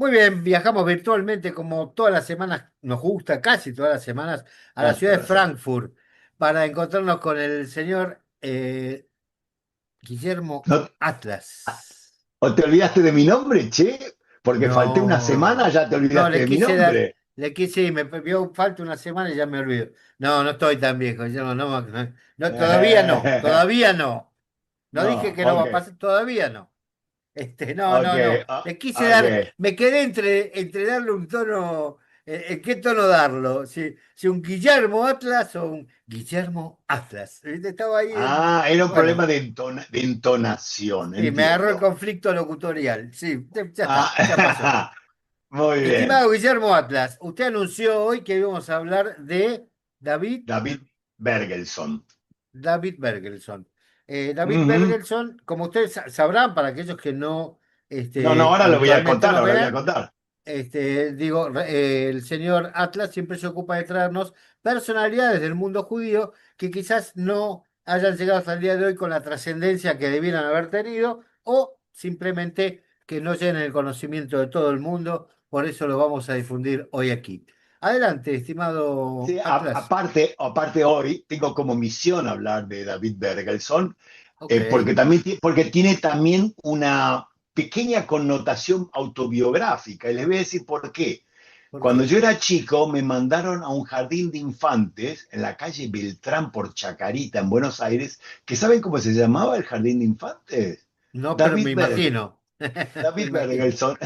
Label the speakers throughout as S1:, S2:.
S1: Muy bien, viajamos virtualmente como todas las semanas, nos gusta casi todas las semanas, a la ciudad de
S2: Todas las semanas.
S1: Frankfurt para encontrarnos con el señor Guillermo
S2: ¿No,
S1: Atlas.
S2: ¿O te olvidaste de mi nombre, che? Porque falté una semana,
S1: No,
S2: ya te
S1: no,
S2: olvidaste
S1: le
S2: de mi
S1: quise dar,
S2: nombre.
S1: le quise, me vio falta una semana y ya me olvido. No, no estoy tan viejo, Guillermo, no, no, no, todavía no, todavía no. No dije
S2: No,
S1: que no va
S2: ok,
S1: a pasar, todavía no. No,
S2: ok,
S1: no, no. Le quise
S2: ok.
S1: dar, me quedé entre darle un tono, ¿en qué tono darlo? Si un Guillermo Atlas o un Guillermo Atlas. ¿Viste? Estaba ahí
S2: Era un problema
S1: bueno,
S2: de entonación,
S1: sí, me agarró el
S2: entiendo.
S1: conflicto locutorial. Sí, ya está, ya pasó.
S2: Ah, muy bien.
S1: Estimado Guillermo Atlas, usted anunció hoy que íbamos a hablar de David,
S2: David Bergelson.
S1: David Bergelson. David
S2: Ujú.
S1: Bergelson, como ustedes sabrán, para aquellos que no
S2: No, no, ahora lo voy a
S1: habitualmente
S2: contar,
S1: nos
S2: ahora lo voy a
S1: vean,
S2: contar.
S1: el señor Atlas siempre se ocupa de traernos personalidades del mundo judío que quizás no hayan llegado hasta el día de hoy con la trascendencia que debieran haber tenido o simplemente que no lleguen el conocimiento de todo el mundo. Por eso lo vamos a difundir hoy aquí. Adelante, estimado
S2: Sí,
S1: Atlas.
S2: aparte hoy tengo como misión hablar de David Bergelson,
S1: Ok.
S2: porque tiene también una pequeña connotación autobiográfica. Y les voy a decir por qué.
S1: ¿Por
S2: Cuando
S1: qué?
S2: yo era chico, me mandaron a un jardín de infantes en la calle Beltrán por Chacarita, en Buenos Aires, que ¿saben cómo se llamaba el jardín de infantes?
S1: No, pero me
S2: David Berg,
S1: imagino. Me
S2: David
S1: imagino.
S2: Bergelson.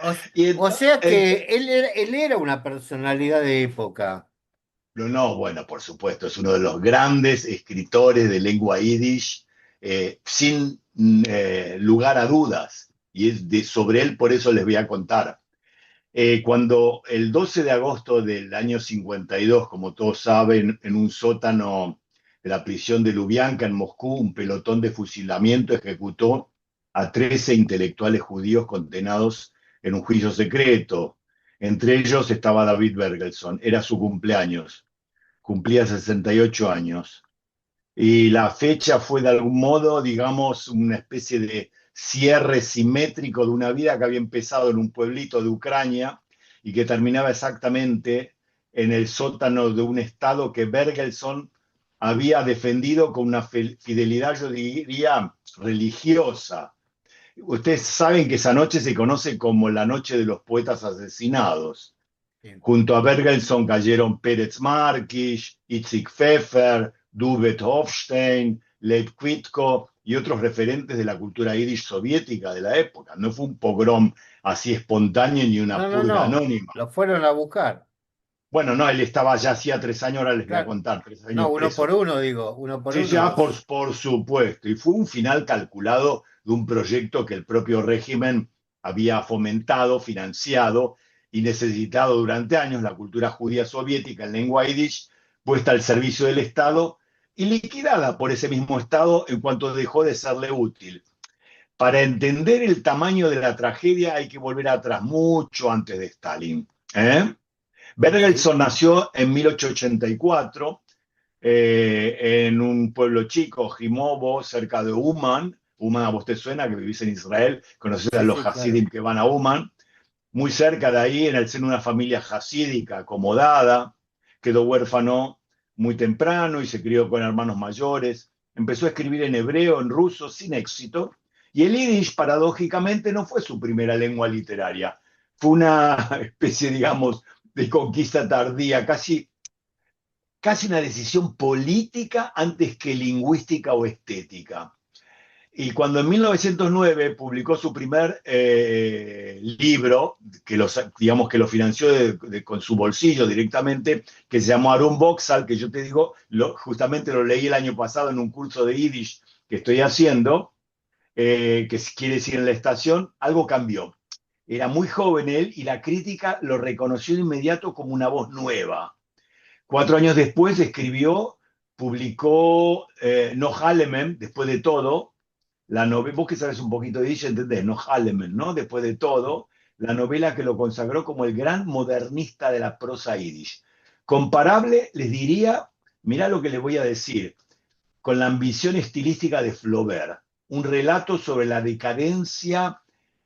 S1: O,
S2: Y
S1: o sea
S2: ent-
S1: que él era una personalidad de época.
S2: No, no, bueno, por supuesto, es uno de los grandes escritores de lengua yiddish, sin lugar a dudas. Y sobre él, por eso les voy a contar. Cuando el 12 de agosto del año 52, como todos saben, en un sótano de la prisión de Lubyanka en Moscú, un pelotón de fusilamiento ejecutó a 13 intelectuales judíos condenados en un juicio secreto. Entre ellos estaba David Bergelson, era su cumpleaños, cumplía 68 años. Y la fecha fue de algún modo, digamos, una especie de cierre simétrico de una vida que había empezado en un pueblito de Ucrania y que terminaba exactamente en el sótano de un estado que Bergelson había defendido con una fidelidad, yo diría, religiosa. Ustedes saben que esa noche se conoce como la noche de los poetas asesinados.
S1: Bien.
S2: Junto a Bergelson cayeron Pérez Márquez, Itzik Pfeffer, Duvet Hofstein, Lev Kvitko y otros referentes de la cultura yiddish soviética de la época. No fue un pogrom así espontáneo ni una
S1: No, no,
S2: purga
S1: no.
S2: anónima.
S1: Lo fueron a buscar.
S2: Bueno, no, él estaba ya hacía 3 años, ahora les voy a
S1: Claro.
S2: contar, tres
S1: No,
S2: años
S1: uno por
S2: preso.
S1: uno, digo. Uno por
S2: Sí,
S1: uno,
S2: ya
S1: los.
S2: por supuesto. Y fue un final calculado de un proyecto que el propio régimen había fomentado, financiado y necesitado durante años, la cultura judía soviética en lengua yiddish, puesta al servicio del Estado y liquidada por ese mismo Estado en cuanto dejó de serle útil. Para entender el tamaño de la tragedia hay que volver atrás, mucho antes de Stalin.
S1: Ok.
S2: Bergelson nació en 1884 en un pueblo chico, Jimovo, cerca de Uman. Uman a vos te suena, que vivís en Israel, conocés a
S1: Sí,
S2: los
S1: sí, claro.
S2: Hasidim que van a Uman. Muy cerca de ahí, en el seno de una familia hasídica acomodada, quedó huérfano muy temprano y se crió con hermanos mayores. Empezó a escribir en hebreo, en ruso, sin éxito. Y el yiddish, paradójicamente, no fue su primera lengua literaria. Fue una especie, digamos, de conquista tardía, casi una decisión política antes que lingüística o estética. Y cuando en 1909 publicó su primer libro, digamos que lo financió con su bolsillo directamente, que se llamó Arun Boxal, que yo te digo, justamente lo leí el año pasado en un curso de Yiddish que estoy haciendo, que quiere decir en la estación, algo cambió. Era muy joven él y la crítica lo reconoció de inmediato como una voz nueva. 4 años después escribió, publicó No Hallemen, después de todo, la novela, vos que sabes un poquito de ella, entendés, No Hallemen, ¿no? Después de todo, la novela que lo consagró como el gran modernista de la prosa yiddish. Comparable, les diría, mirá lo que les voy a decir, con la ambición estilística de Flaubert, un relato sobre la decadencia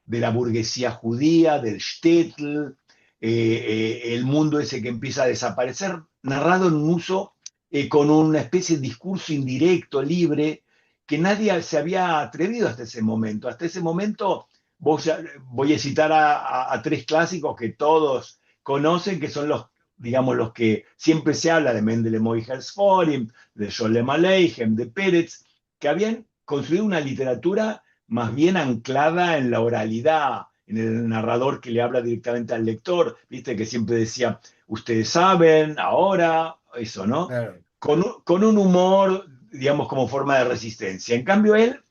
S2: de la burguesía judía, del shtetl, el mundo ese que empieza a desaparecer, narrado en un uso con una especie de discurso indirecto, libre, que nadie se había atrevido hasta ese momento. Hasta ese momento voy a citar a tres clásicos que todos conocen, que son los, digamos, los que siempre se habla de Mendele Moyers-Forim, de Sholem Aleichem, de Pérez, que habían construido una literatura más bien anclada en la oralidad, en el narrador que le habla directamente al lector, viste que siempre decía, ustedes saben, ahora, eso, ¿no?
S1: Claro.
S2: Con un humor, digamos, como forma de resistencia. En cambio, él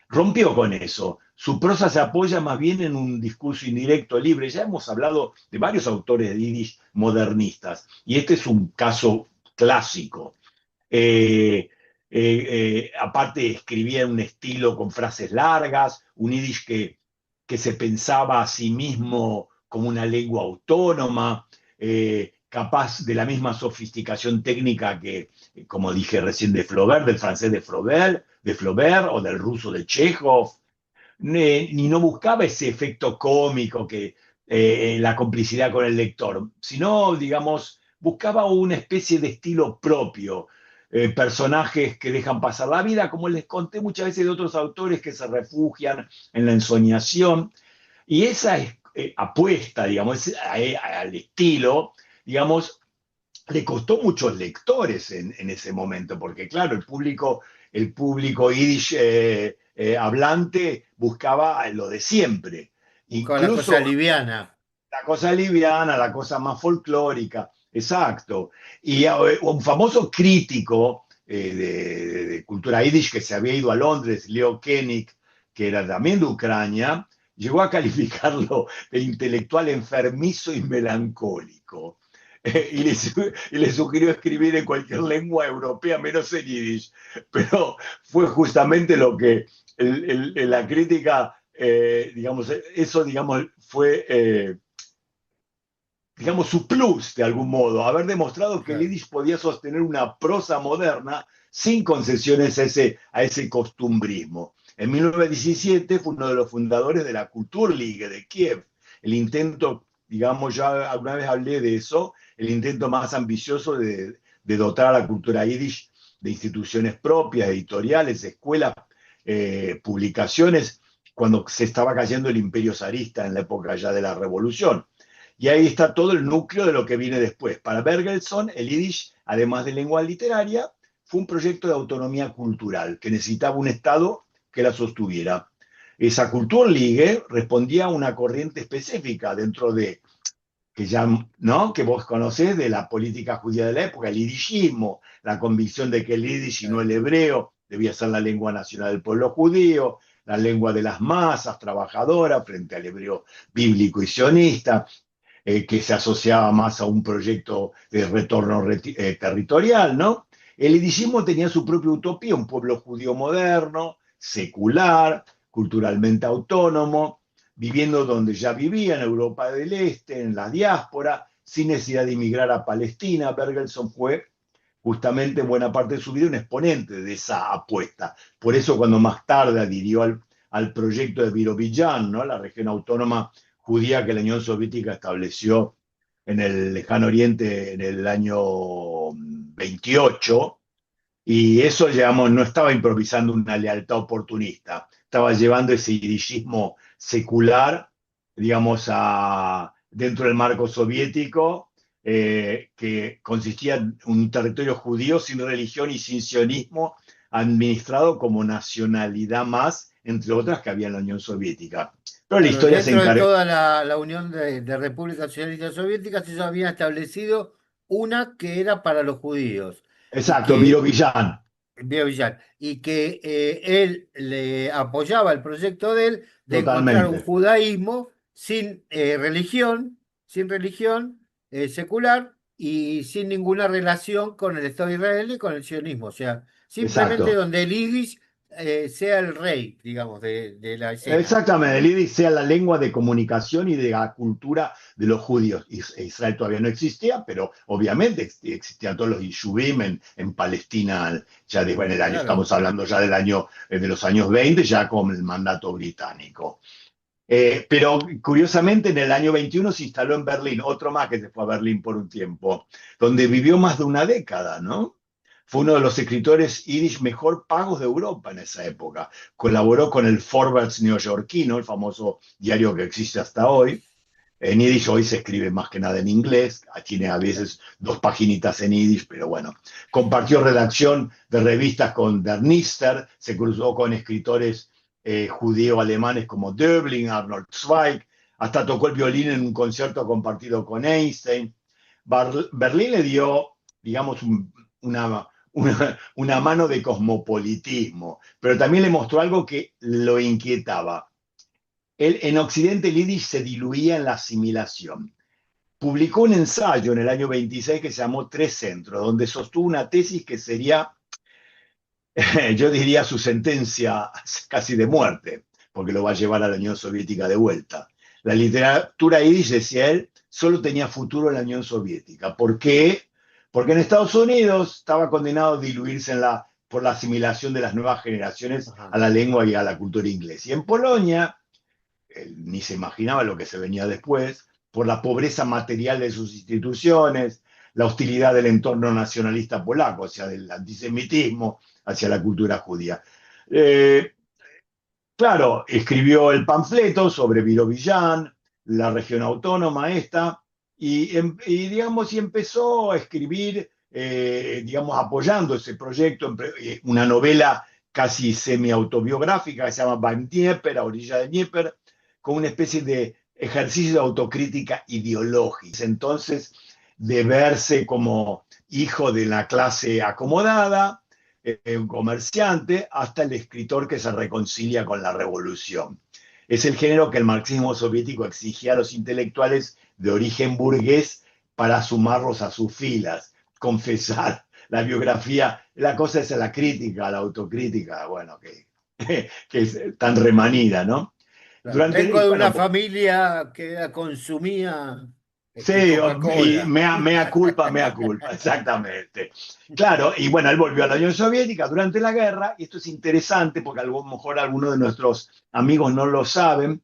S2: rompió con eso. Su prosa se apoya más bien en un discurso indirecto, libre. Ya hemos hablado de varios autores de Yiddish modernistas, y este es un caso clásico. Aparte, escribía en un estilo con frases largas, un Yiddish que se pensaba a sí mismo como una lengua autónoma, capaz de la misma sofisticación técnica que, como dije recién, de Flaubert, del francés de Flaubert o del ruso de Chekhov, ni no buscaba ese efecto cómico que la complicidad con el lector, sino, digamos, buscaba una especie de estilo propio, personajes que dejan pasar la vida, como les conté muchas veces de otros autores que se refugian en la ensoñación, y esa apuesta, digamos, al estilo, digamos, le costó muchos lectores en ese momento, porque claro, el público yiddish hablante buscaba lo de siempre.
S1: Buscaba la cosa
S2: Incluso
S1: liviana.
S2: la cosa liviana, la cosa más folclórica, exacto. Y un famoso crítico de cultura yiddish que se había ido a Londres, Leo Koenig, que era también de Ucrania, llegó a calificarlo de intelectual enfermizo y melancólico. Y le sugirió escribir en cualquier lengua europea, menos en yiddish. Pero fue justamente lo que la crítica, digamos, eso, digamos, fue digamos, su plus de algún modo, haber demostrado que el
S1: Claro.
S2: Yiddish podía sostener una prosa moderna sin concesiones a ese costumbrismo. En 1917 fue uno de los fundadores de la Kulturliga de Kiev, el intento, digamos, ya alguna vez hablé de eso, el intento más ambicioso de dotar a la cultura yiddish de instituciones propias, editoriales, escuelas, publicaciones, cuando se estaba cayendo el imperio zarista en la época ya de la revolución. Y ahí está todo el núcleo de lo que viene después. Para Bergelson, el Yiddish, además de lengua literaria, fue un proyecto de autonomía cultural que necesitaba un Estado que la sostuviera. Esa Kulturliga respondía a una corriente específica dentro de, que ya, ¿no? Que vos conocés, de la política judía de la época, el yiddishismo, la convicción de que el yiddish y no
S1: Claro.
S2: el hebreo debía ser la lengua nacional del pueblo judío, la lengua de las masas trabajadoras frente al hebreo bíblico y sionista, que se asociaba más a un proyecto de retorno territorial, ¿no? El yiddishismo tenía su propia utopía, un pueblo judío moderno, secular, culturalmente autónomo, viviendo donde ya vivía, en Europa del Este, en la diáspora, sin necesidad de emigrar a Palestina. Bergelson fue justamente en buena parte de su vida un exponente de esa apuesta. Por eso cuando más tarde adhirió al proyecto de Birobidzhan, ¿no? La región autónoma judía que la Unión Soviética estableció en el lejano oriente en el año 28, y eso, digamos, no estaba improvisando una lealtad oportunista, estaba llevando ese yiddishismo secular, digamos, dentro del marco soviético, que consistía en un territorio judío sin religión y sin sionismo, administrado como nacionalidad más, entre otras que había en la Unión Soviética. Pero la
S1: Claro,
S2: historia se
S1: dentro de
S2: encarga.
S1: toda la Unión de Repúblicas Socialistas Soviéticas, ellos habían establecido una que era para los judíos y
S2: Exacto,
S1: que
S2: Birobidzhan,
S1: Villar, y que él le apoyaba el proyecto de él de encontrar un
S2: totalmente.
S1: judaísmo sin religión secular y sin ninguna relación con el Estado de Israel y con el sionismo. O sea, simplemente
S2: Exacto.
S1: donde el Yiddish sea el rey, digamos, de la escena.
S2: Exactamente, el Yiddish sea la lengua de comunicación y de la cultura de los judíos. Israel todavía no existía, pero obviamente existían todos los Yishuvim en Palestina, ya desde en el año,
S1: Claro.
S2: estamos hablando ya del año, de los años 20, ya con el mandato británico. Pero curiosamente en el año 21 se instaló en Berlín, otro más que se fue a Berlín por un tiempo, donde vivió más de una década, ¿no? Fue uno de los escritores yiddish mejor pagos de Europa en esa época. Colaboró con el Forbes neoyorquino, el famoso diario que existe hasta hoy. En yiddish hoy se escribe más que nada en inglés, tiene a veces dos paginitas en yiddish, pero bueno. Compartió redacción de revistas con Der Nister, se cruzó con escritores judío-alemanes como Döbling, Arnold Zweig, hasta tocó el violín en un concierto compartido con Einstein. Berlín le dio, digamos, una mano de cosmopolitismo, pero también le mostró algo que lo inquietaba. En Occidente el yiddish se diluía en la asimilación. Publicó un ensayo en el año 26 que se llamó Tres Centros, donde sostuvo una tesis que sería, yo diría, su sentencia casi de muerte, porque lo va a llevar a la Unión Soviética de vuelta. La literatura yiddish, decía él, solo tenía futuro en la Unión Soviética. ¿Por qué? Porque en Estados Unidos estaba condenado a diluirse por la asimilación de las nuevas generaciones
S1: Ajá.
S2: a la lengua y a la cultura inglesa. Y en Polonia él ni se imaginaba lo que se venía después, por la pobreza material de sus instituciones, la hostilidad del entorno nacionalista polaco, o sea, del antisemitismo hacia la cultura judía. Eh, claro, escribió el panfleto sobre Virovillán, la región autónoma esta, digamos, y empezó a escribir, digamos, apoyando ese proyecto, una novela casi semi-autobiográfica que se llama Beim Dnieper, a orilla de Dnieper, con una especie de ejercicio de autocrítica ideológica. Entonces, de verse como hijo de la clase acomodada, un comerciante, hasta el escritor que se reconcilia con la revolución. Es el género que el marxismo soviético exigía a los intelectuales de origen burgués para sumarlos a sus filas, confesar la biografía, la cosa es la crítica, la autocrítica, bueno, que es tan remanida, ¿no?
S1: Claro. Vengo
S2: Y
S1: de
S2: bueno,
S1: una familia que consumía
S2: sí,
S1: Coca-Cola.
S2: mea culpa, exactamente. Claro, y bueno, él volvió a la Unión Soviética durante la guerra, y esto es interesante porque a lo mejor algunos de nuestros amigos no lo saben.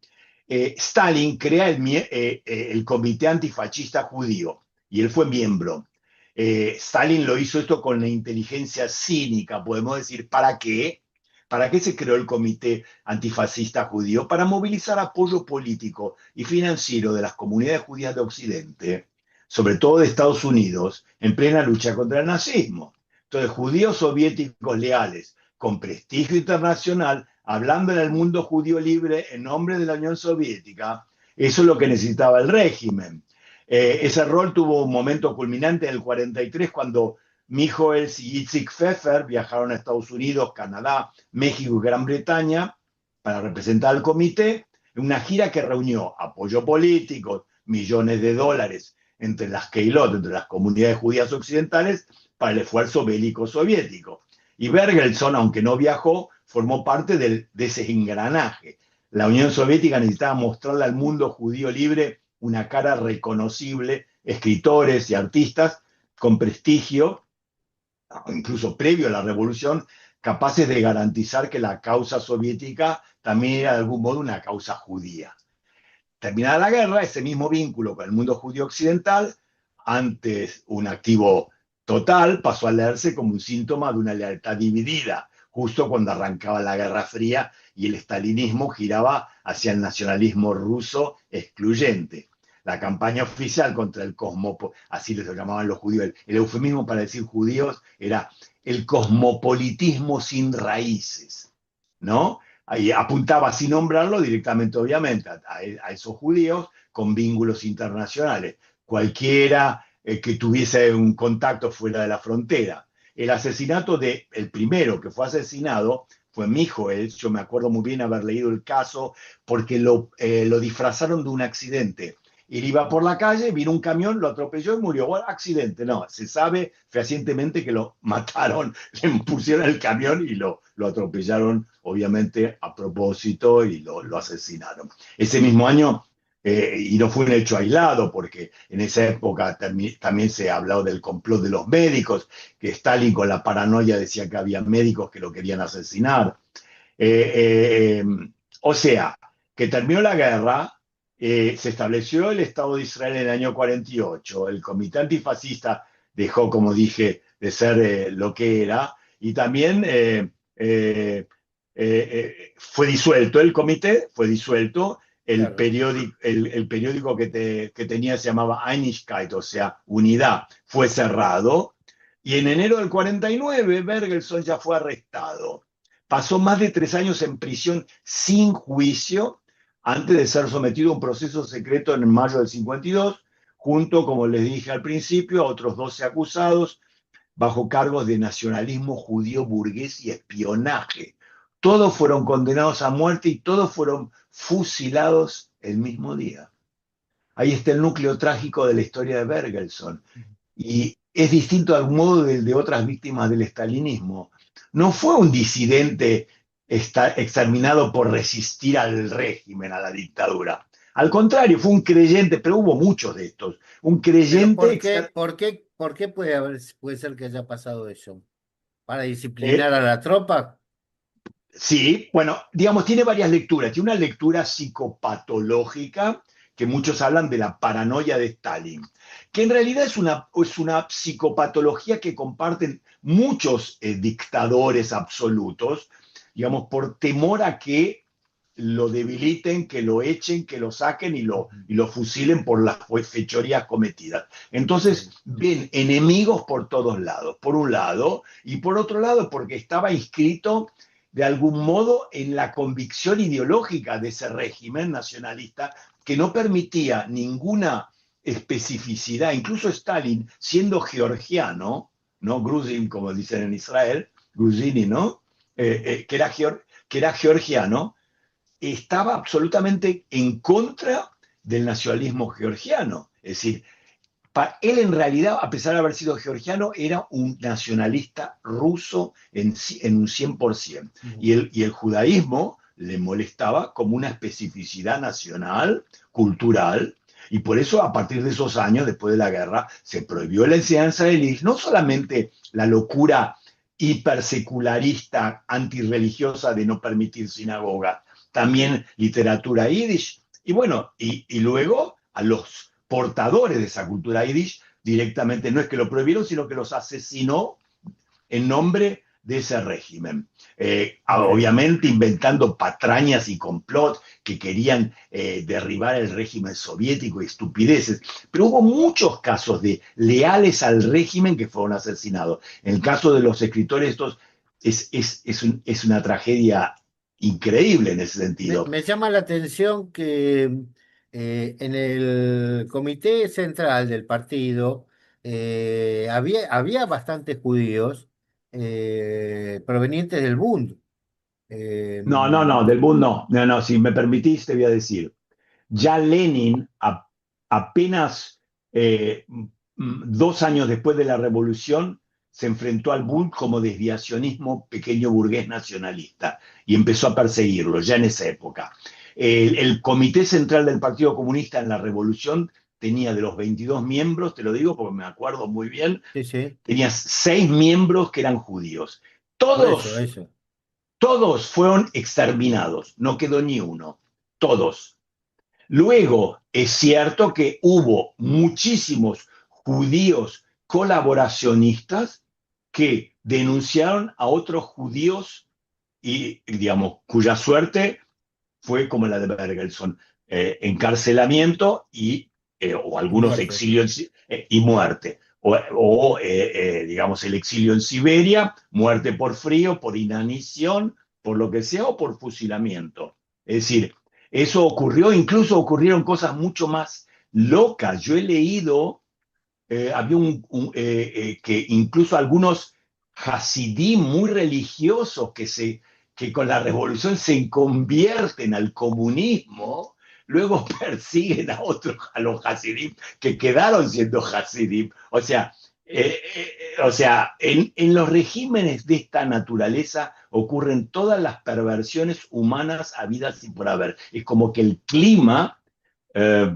S2: Stalin crea el Comité Antifascista Judío, y él fue miembro. Stalin lo hizo esto con la inteligencia cínica, podemos decir, ¿para qué? ¿Para qué se creó el Comité Antifascista Judío? Para movilizar apoyo político y financiero de las comunidades judías de Occidente, sobre todo de Estados Unidos, en plena lucha contra el nazismo. Entonces, judíos soviéticos leales, con prestigio internacional, hablando en el mundo judío libre en nombre de la Unión Soviética, eso es lo que necesitaba el régimen. Ese rol tuvo un momento culminante en el 43, cuando Mijoels y Itzik Pfeffer viajaron a Estados Unidos, Canadá, México y Gran Bretaña para representar al comité en una gira que reunió apoyo político, millones de dólares entre las Keilot, entre las comunidades judías occidentales, para el esfuerzo bélico soviético. Y Bergelson, aunque no viajó, formó parte de ese engranaje. La Unión Soviética necesitaba mostrarle al mundo judío libre una cara reconocible, escritores y artistas con prestigio, incluso previo a la revolución, capaces de garantizar que la causa soviética también era de algún modo una causa judía. Terminada la guerra, ese mismo vínculo con el mundo judío occidental, antes un activo total, pasó a leerse como un síntoma de una lealtad dividida, justo cuando arrancaba la Guerra Fría y el estalinismo giraba hacia el nacionalismo ruso excluyente. La campaña oficial contra el así les lo llamaban los judíos, el eufemismo para decir judíos era el cosmopolitismo sin raíces, ¿no? Ahí apuntaba sin nombrarlo directamente, obviamente, a esos judíos con vínculos internacionales. Cualquiera que tuviese un contacto fuera de la frontera. El asesinato de el primero que fue asesinado fue mi hijo. Yo me acuerdo muy bien haber leído el caso porque lo disfrazaron de un accidente. Él iba por la calle, vino un camión, lo atropelló y murió. Bueno, accidente, no, se sabe fehacientemente que lo mataron, le pusieron el camión y lo atropellaron, obviamente, a propósito y lo asesinaron. Ese mismo año, y no fue un hecho aislado, porque en esa época también se ha hablado del complot de los médicos, que Stalin con la paranoia decía que había médicos que lo querían asesinar. O sea, que terminó la guerra, se estableció el Estado de Israel en el año 48, el Comité Antifascista dejó, como dije, de ser lo que era, y también fue disuelto el comité, fue disuelto,
S1: Claro.
S2: el periódico que tenía se llamaba Einigkeit, o sea, unidad, fue cerrado, y en enero del 49 Bergelson ya fue arrestado. Pasó más de 3 años en prisión sin juicio antes de ser sometido a un proceso secreto en mayo del 52, junto, como les dije al principio, a otros 12 acusados bajo cargos de nacionalismo judío burgués y espionaje. Todos fueron condenados a muerte y todos fueron fusilados el mismo día. Ahí está el núcleo trágico de la historia de Bergelson. Y es distinto al modo de otras víctimas del estalinismo. No fue un disidente exterminado por resistir al régimen, a la dictadura. Al contrario, fue un creyente, pero hubo muchos de estos. Un
S1: Pero
S2: creyente
S1: por qué puede ser que haya pasado eso? ¿Para
S2: eh,
S1: disciplinar a la tropa?
S2: Sí, bueno, digamos, tiene varias lecturas. Tiene una lectura psicopatológica, que muchos hablan de la paranoia de Stalin, que en realidad es una psicopatología que comparten muchos dictadores absolutos, digamos, por temor a que lo debiliten, que lo echen, que lo saquen y lo fusilen por las fechorías cometidas. Entonces,
S1: Sí.
S2: ven enemigos por todos lados, por un lado, y por otro lado, porque estaba inscrito de algún modo en la convicción ideológica de ese régimen nacionalista que no permitía ninguna especificidad. Incluso Stalin, siendo georgiano, ¿no? Gruzin, como dicen en Israel, Gruzini, ¿no? Que era georgiano, estaba absolutamente en contra del nacionalismo georgiano. Es decir, él en realidad, a pesar de haber sido georgiano, era un nacionalista ruso en un 100%.
S1: Ujú.
S2: Y el judaísmo le molestaba como una especificidad nacional, cultural, y por eso a partir de esos años, después de la guerra, se prohibió la enseñanza del Yiddish, no solamente la locura hipersecularista, antirreligiosa de no permitir sinagoga, también literatura yiddish, y bueno, y luego a los portadores de esa cultura yiddish directamente no es que lo prohibieron, sino que los asesinó en nombre de ese régimen.
S1: Ok.
S2: Obviamente inventando patrañas y complot que querían derribar el régimen soviético y estupideces, pero hubo muchos casos de leales al régimen que fueron asesinados. En el caso de los escritores, estos es una tragedia increíble en ese sentido.
S1: Me llama la atención que en el comité central del partido había bastantes judíos provenientes del Bund. Eh,
S2: No, no, no, del Bund no. No, no, si me permitís, te voy a decir. Ya Lenin, apenas 2 años después de la revolución, se enfrentó al Bund como desviacionismo pequeño burgués nacionalista y empezó a perseguirlo ya en esa época. El Comité Central del Partido Comunista en la revolución tenía de los 22 miembros, te lo digo porque me acuerdo muy bien,
S1: sí, sí,
S2: tenía 6 miembros que eran judíos.
S1: por eso,
S2: Todos,
S1: eso.
S2: todos fueron exterminados, no quedó ni uno, todos. Luego, es cierto que hubo muchísimos judíos colaboracionistas que denunciaron a otros judíos y, digamos, cuya suerte fue como la de Bergelson, encarcelamiento o
S1: Y
S2: algunos
S1: muerte.
S2: exilios y muerte. Digamos, el exilio en Siberia, muerte por frío, por inanición, por lo que sea, o por fusilamiento. Es decir, eso ocurrió, incluso ocurrieron cosas mucho más locas. Yo he leído, había que incluso algunos hasidim muy religiosos que con la revolución se convierten al comunismo, luego persiguen a los hasidim que quedaron siendo hasidim. O sea, en los regímenes de esta naturaleza ocurren todas las perversiones humanas habidas y por haber. Es como que el clima eh,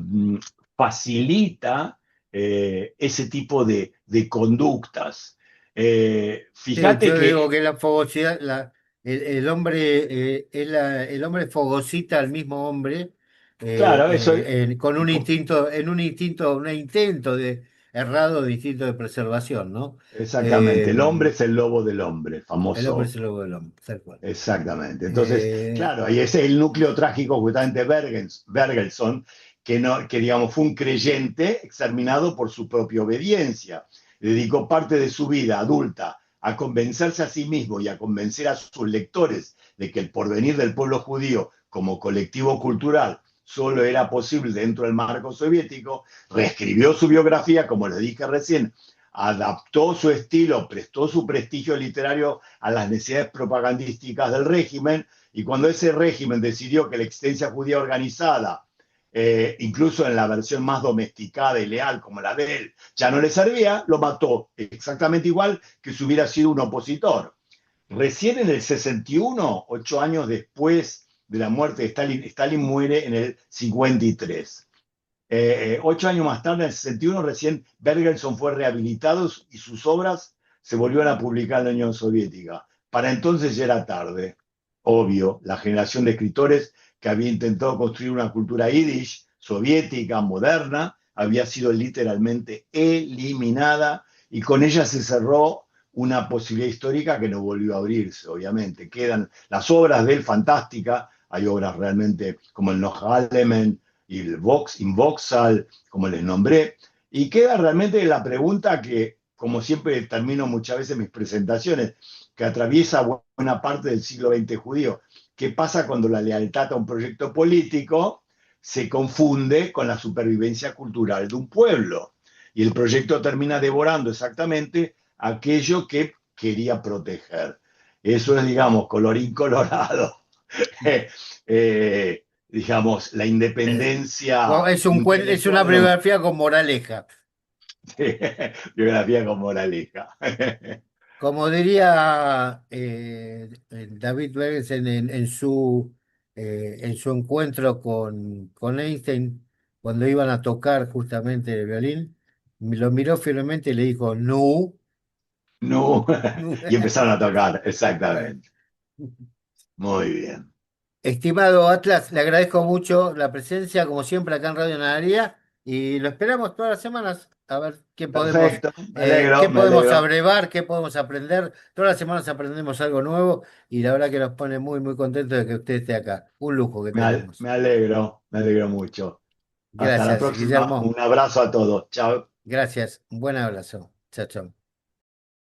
S2: facilita ese tipo de conductas.
S1: Sí,
S2: Fíjate
S1: yo
S2: que
S1: digo que la fogosidad, el hombre, el hombre fagocita al mismo hombre
S2: Claro, eso
S1: con un instinto, un intento de errado de instinto de preservación, ¿no?
S2: exactamente.
S1: Eh,
S2: El hombre es el lobo del hombre,
S1: el hombre
S2: famoso.
S1: es el lobo del hombre, tal cual.
S2: Exactamente. Entonces,
S1: Eh,
S2: claro, y ese es el núcleo trágico justamente de Bergelson, que, no, que digamos fue un creyente exterminado por su propia obediencia. Dedicó parte de su vida adulta a convencerse a sí mismo y a convencer a sus lectores de que el porvenir del pueblo judío como colectivo cultural solo era posible dentro del marco soviético, reescribió su biografía, como les dije recién, adaptó su estilo, prestó su prestigio literario a las necesidades propagandísticas del régimen, y cuando ese régimen decidió que la existencia judía organizada, incluso en la versión más domesticada y leal como la de él, ya no le servía, lo mató, exactamente igual que si hubiera sido un opositor. Recién en el 61, 8 años después de la muerte de Stalin, Stalin muere en el 53. 8 años más tarde, en el 61, recién Bergelson fue rehabilitado y sus obras se volvieron a publicar en la Unión Soviética. Para entonces ya era tarde. Obvio, la generación de escritores que había intentado construir una cultura yiddish, soviética, moderna, había sido literalmente eliminada y con ella se cerró una posibilidad histórica que no volvió a abrirse, obviamente. Quedan las obras de él fantásticas, hay obras realmente como el Nohalemen, y el Vox, Invoxal, como les nombré, y queda realmente la pregunta que, como siempre termino muchas veces mis presentaciones, que atraviesa buena parte del siglo XX judío. ¿Qué pasa cuando la lealtad a un proyecto político se confunde con la supervivencia cultural de un pueblo? Y el proyecto termina devorando exactamente aquello que quería proteger. Eso es, digamos, colorín colorado. Digamos, la independencia
S1: es una
S2: intelectual de un
S1: biografía con moraleja.
S2: biografía con moraleja.
S1: Como diría David Bergensen en su encuentro con Einstein, cuando iban a tocar justamente el violín, lo miró firmemente y le dijo, no.
S2: No, y empezaron a tocar, exactamente. Muy bien.
S1: Estimado Atlas, le agradezco mucho la presencia, como siempre, acá en Radio Nadaría, y lo esperamos todas las semanas a ver
S2: Perfecto,
S1: qué
S2: me
S1: podemos
S2: alegro.
S1: abrevar, qué podemos aprender. Todas las semanas aprendemos algo nuevo y la verdad que nos pone muy, muy contentos de que usted esté acá. Un lujo que tenemos.
S2: Me alegro mucho. Hasta la
S1: Gracias,
S2: próxima.
S1: Guillermo.
S2: Un abrazo a todos. Chao.
S1: Gracias. Un buen abrazo. Chao, chao.